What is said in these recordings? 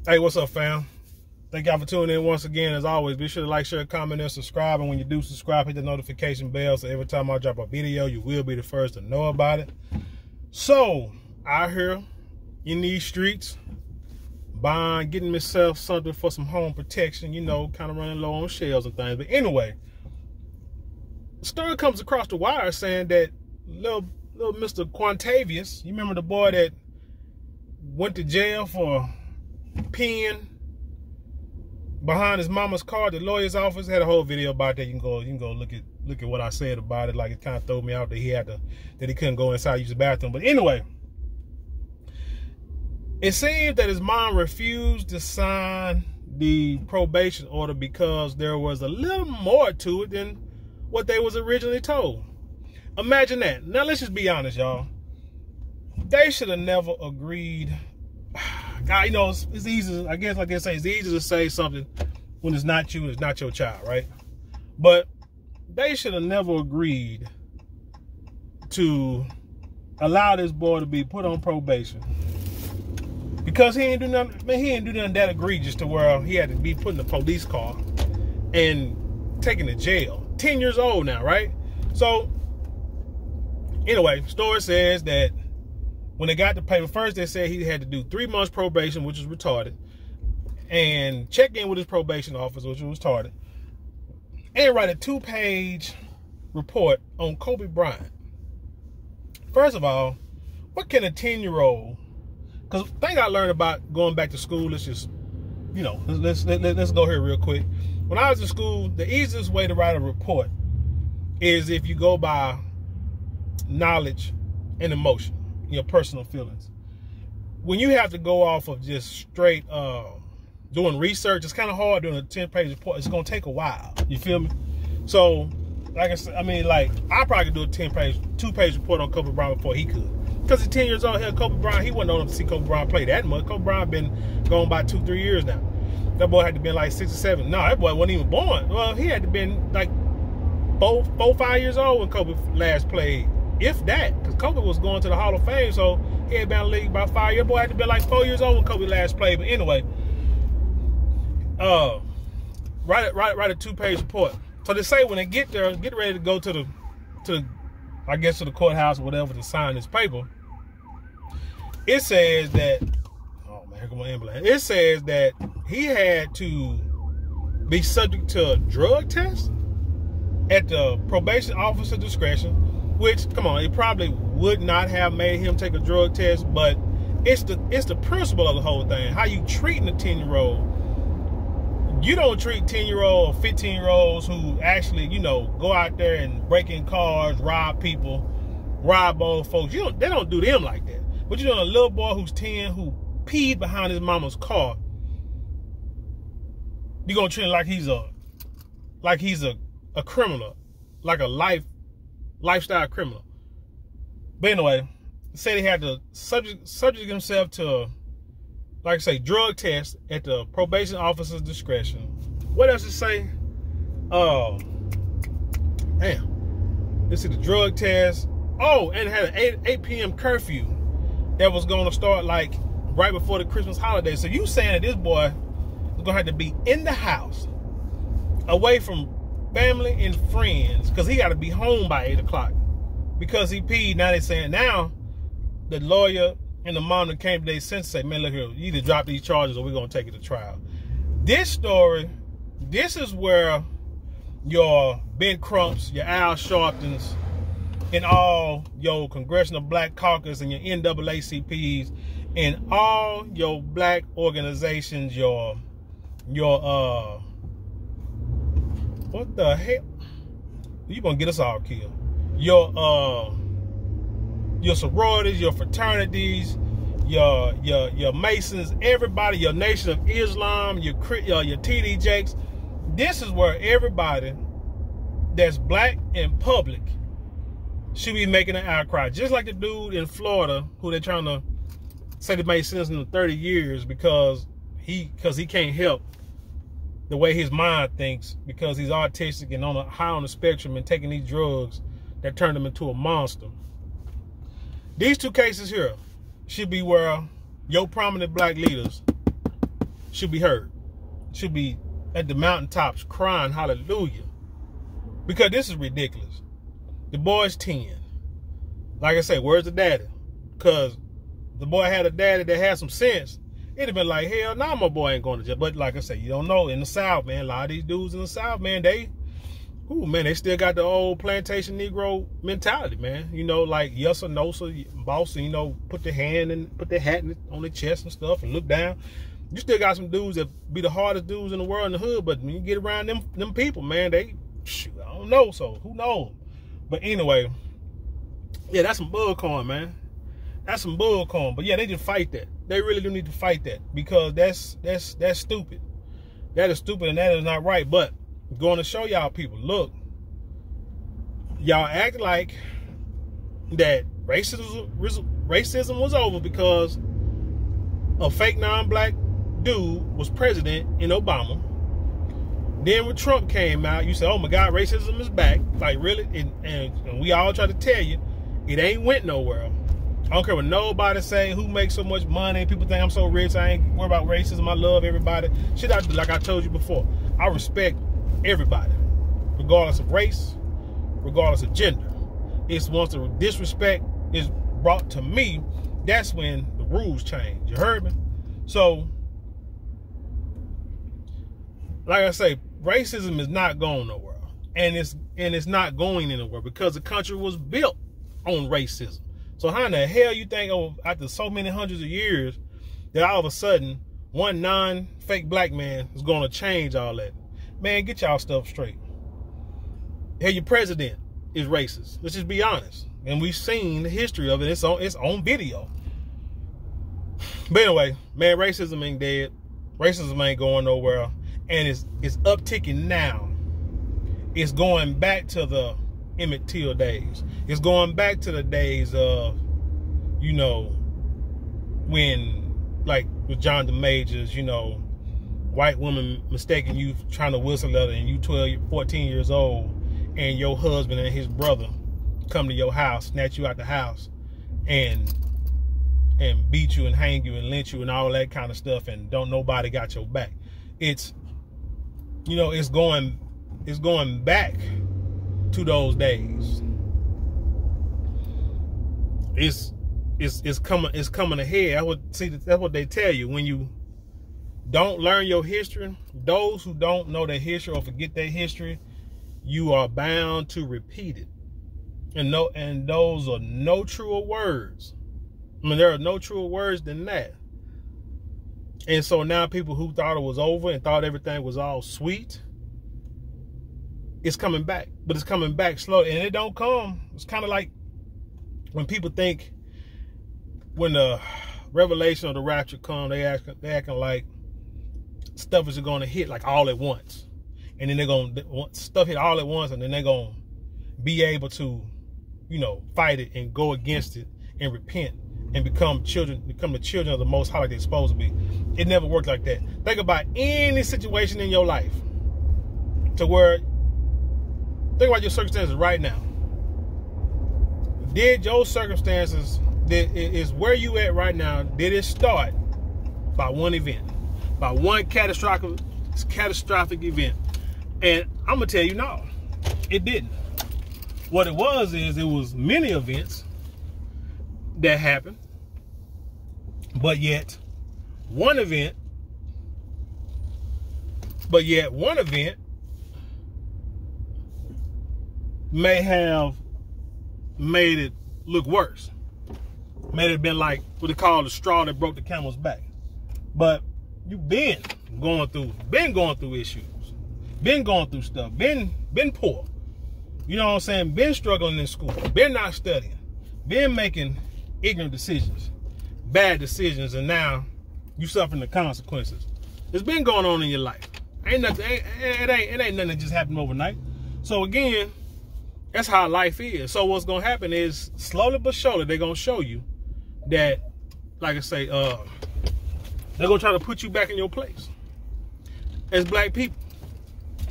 Hey, what's up, fam? Thank y'all for tuning in once again. As always, be sure to like, share, comment, and subscribe. And when you do subscribe, hit the notification bell so every time I drop a video, you will be the first to know about it. So, out here in these streets, getting myself something for some home protection, you know, kind of running low on shells and things. But anyway, the story comes across the wire saying that little Mr. Quantavious, you remember the boy that went to jail for peeing behind his mama's car? The lawyer's office had a whole video about that. You can go look at what I said about it. Like, it kind of threw me out that he couldn't go inside use the bathroom. But anyway, it seems that his mom refused to sign the probation order because there was a little more to it than what they was originally told. Imagine that. Now let's just be honest, y'all. They should have never agreed. God, you know, it's easy. I guess, like I say, it's easy to say something when it's not you, it's not your child, right? But they should have never agreed to allow this boy to be put on probation because he ain't do nothing. Man, he ain't do nothing that egregious to where he had to be put in a police car and taken to jail. 10 years old now, right? So anyway, story says that when they got the paper, first they said he had to do 3 months probation, which is retarded, and check in with his probation officer, which was retarded, and write a 2-page report on Kobe Bryant. First of all, what can a 10-year-old? Because the thing I learned about going back to school, let's just, you know, let's go here real quick. When I was in school, the easiest way to write a report is if you go by knowledge and emotion, your personal feelings. When you have to go off of just straight doing research, it's kind of hard doing a 10-page report. It's gonna take a while. You feel me? So, like I said, I mean, like, I probably could do a 2-page report on Kobe Bryant before he could. Because he's 10 years old, hell, Kobe Bryant, he wasn't old enough to see Kobe Bryant play that much. Kobe Bryant been going by 2-3 years now. That boy had to be like 6 or 7. No, that boy wasn't even born. Well, he had to been like 4-5 years old when Kobe last played. If that, because Kobe was going to the Hall of Fame, so he had been in the league about 5 years. Boy had to be like 4 years old when Kobe last played. But anyway, write a 2-page report. So they say when they get there, get ready to go to the courthouse or whatever to sign this paper. It says that, oh man, here come my ambulance. It says that he had to be subject to a drug test at the probation officer's discretion. Which, come on, it probably would not have made him take a drug test, but it's the principle of the whole thing. How you treating a 10-year-old. You don't treat 10-year-old or 15-year-olds who actually, you know, go out there and break in cars, rob people, rob old folks. They don't do them like that. But you know, a little boy who's 10 who peed behind his mama's car, you're gonna treat him like he's a criminal, like a lifestyle criminal. But anyway, said he had to subject himself to, like I say, drug test at the probation officer's discretion. What else it say? Damn. Let's see, the drug test. Oh, and it had an 8 p.m. curfew that was going to start like right before the Christmas holiday. So you saying that this boy is going to have to be in the house, away from family and friends, because he got to be home by 8 o'clock because he peed. Now they saying now the lawyer and the mom that came to their senses say, man, look here, you either drop these charges or we're going to take it to trial. This story, this is where your Ben Crumps, your Al Sharptons, and all your Congressional Black Caucus and your NAACPs and all your black organizations, your what the hell? You gonna get us all killed. Your sororities, your fraternities, your Masons, everybody, your Nation of Islam, your TD Jakes. This is where everybody that's black and public should be making an outcry. Just like the dude in Florida who they're trying to say they made sense in 30 years because he can't help the way his mind thinks because he's autistic and high on the spectrum and taking these drugs that turned him into a monster. These two cases here should be where your prominent black leaders should be heard. Should be at the mountaintops crying hallelujah. Because this is ridiculous. The boy's 10. Like I say, where's the daddy? Because the boy had a daddy that had some sense. It'd have been like, hell nah, my boy ain't going to jail. But like I say, you don't know. In the South, man, a lot of these dudes in the South, man, they still got the old plantation Negro mentality, man. You know, like yes or no, so boss, you know, put their hat on their chest and stuff and look down. You still got some dudes that be the hardest dudes in the world in the hood, but when you get around them people, man, they, shoot, I don't know, so who knows? But anyway, yeah, that's some bullcorn, man. That's some bullcorn. But yeah, they just fight that. They really do need to fight that because that's stupid. That is stupid and that is not right. But I'm going to show y'all people, look, y'all act like that racism was over because a fake non-black dude was president in Obama. Then when Trump came out, you said, oh my God, racism is back. Like really? And we all try to tell you, it ain't went nowhere. I don't care what nobody say, who makes so much money. People think I'm so rich, I ain't worried about racism. I love everybody. Shit, like I told you before, I respect everybody, regardless of race, regardless of gender. It's once the disrespect is brought to me, that's when the rules change. You heard me? So, like I say, racism is not going nowhere, and it's not going anywhere because the country was built on racism. So how in the hell you think, oh, after so many hundreds of years, that all of a sudden one non-fake black man is going to change all that? Man, get y'all stuff straight. Hey, your president is racist. Let's just be honest, and we've seen the history of it. It's on video. But anyway, man, racism ain't dead. Racism ain't going nowhere. And it's upticking now. It's going back to the Emmett Till days. It's going back to the days of, you know, when, like, with John the Majors, you know, white woman mistaking you trying to whistle at her and you 14 years old, and your husband and his brother come to your house, snatch you out the house, and beat you and hang you and lynch you and all that kind of stuff, and don't nobody got your back. It's, you know, it's going back to those days. It's coming ahead. That's what they tell you when you don't learn your history. Those who don't know their history or forget their history, you are bound to repeat it. And those are no truer words. I mean, there are no truer words than that. And so now people who thought it was over and thought everything was all sweet, it's coming back. But it's coming back slow. And it don't come. It's kind of like when people think when the revelation of the rapture comes, they acting like stuff is going to hit like all at once. And then they're going to stuff hit all at once, and then they're going to be able to, you know, fight it and go against it and repent and become the children of the Most High like they're supposed to be. It never worked like that. Think about any situation in your life think about your circumstances right now. Did your circumstances, is where you at right now, did it start by one event, by one catastrophic event? And I'm gonna tell you, no, it didn't. What it was many events that happened, but yet one event may have made it look worse. Made it been like what they call the straw that broke the camel's back. But you've been going through issues, been going through stuff, been poor. You know what I'm saying? Been struggling in school, been not studying, been making ignorant decisions, bad decisions, and now you suffering the consequences. It's been going on in your life. It ain't nothing that just happened overnight. So again, that's how life is. So what's gonna happen is slowly but surely they're gonna show you that, like I say, they're gonna try to put you back in your place. As black people,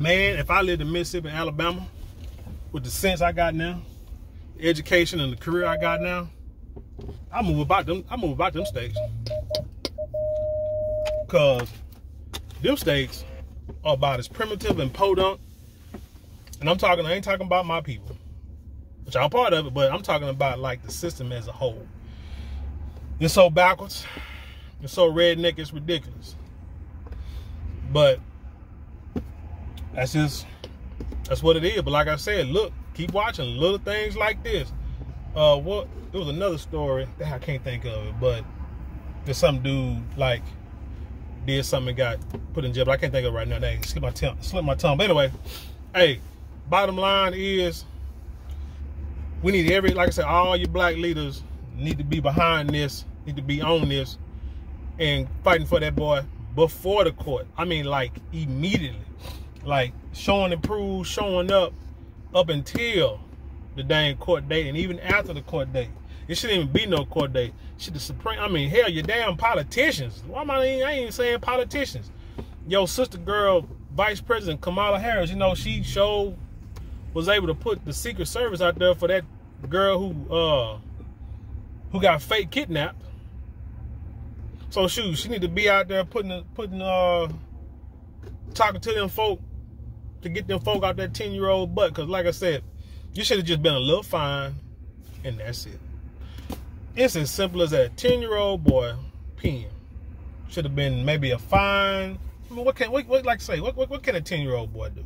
man, if I lived in Mississippi and Alabama with the sense I got now, the education and the career I got now, I move about them states. Cause them states are about as primitive and podunk. And I ain't talking about my people, which I'm part of it, but I'm talking about like the system as a whole. It's so backwards. It's so redneck, it's ridiculous. But that's what it is. But like I said, look, keep watching little things like this. There was another story that I can't think of it, but there's some dude like did something and got put in jail. But I can't think of it right now. They slip my tongue. But anyway, hey, bottom line is we need like I said, all you black leaders need to be behind this, need to be on this, and fighting for that boy before the court. I mean, like immediately, like showing and prove, showing up until the dang court date, and even after the court date. It shouldn't even be no court date. Should the Supreme, I mean, hell, you damn politicians. Why am I ain't even saying politicians? Yo, sister girl, Vice President Kamala Harris, you know, she was able to put the Secret Service out there for that girl who got fake kidnapped. So shoot, she need to be out there talking to them folk to get them folk out that 10-year-old butt. Cause like I said, you should have just been a little fine, and that's it. It's as simple as that. 10-year-old boy, pen. Should have been maybe a fine. I mean, what can a 10-year-old boy do?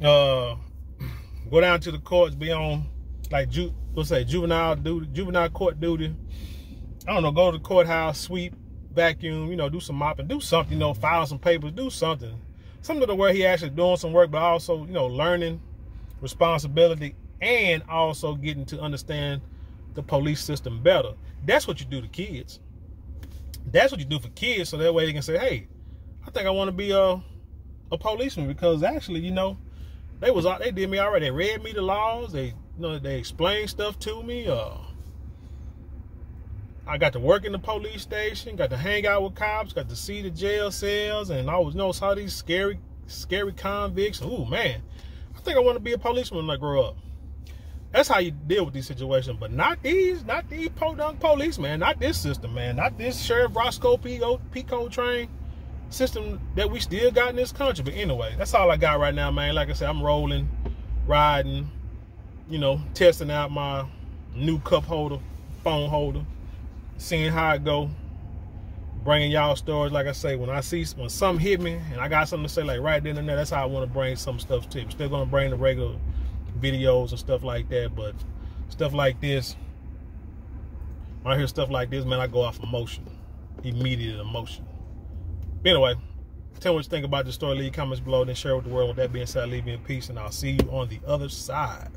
Go down to the courts, be on like juvenile court duty. I don't know, go to the courthouse, sweep, vacuum, you know, do some mopping, do something, you know, file some papers, do something. Something to where he actually doing some work, but also, you know, learning responsibility and also getting to understand the police system better. That's what you do to kids. That's what you do for kids, so that way they can say, hey, I think I want to be a policeman, because actually, you know, they did me already. They read me the laws. They explained stuff to me. I got to work in the police station, got to hang out with cops, got to see the jail cells, and I always saw these scary convicts. Ooh, man, I think I want to be a policeman when I grow up. That's how you deal with these situations, but not these podunk police, man. Not this system, man. Not this Sheriff Roscoe Pico train system that we still got in this country. But anyway, that's all I got right now, man. Like I said, I'm rolling, riding, you know, testing out my new cup holder, phone holder, seeing how it go, bringing y'all stories. Like I say, when something hit me and I got something to say, like right then and there, that's how I want to bring some stuff to you. Still gonna bring the regular videos and stuff like that, but stuff like this, when I hear stuff like this, man, I go off emotion, immediate emotion. But anyway, tell me what you think about this story. Leave comments below, then share with the world. With that being said, leave me in peace, and I'll see you on the other side.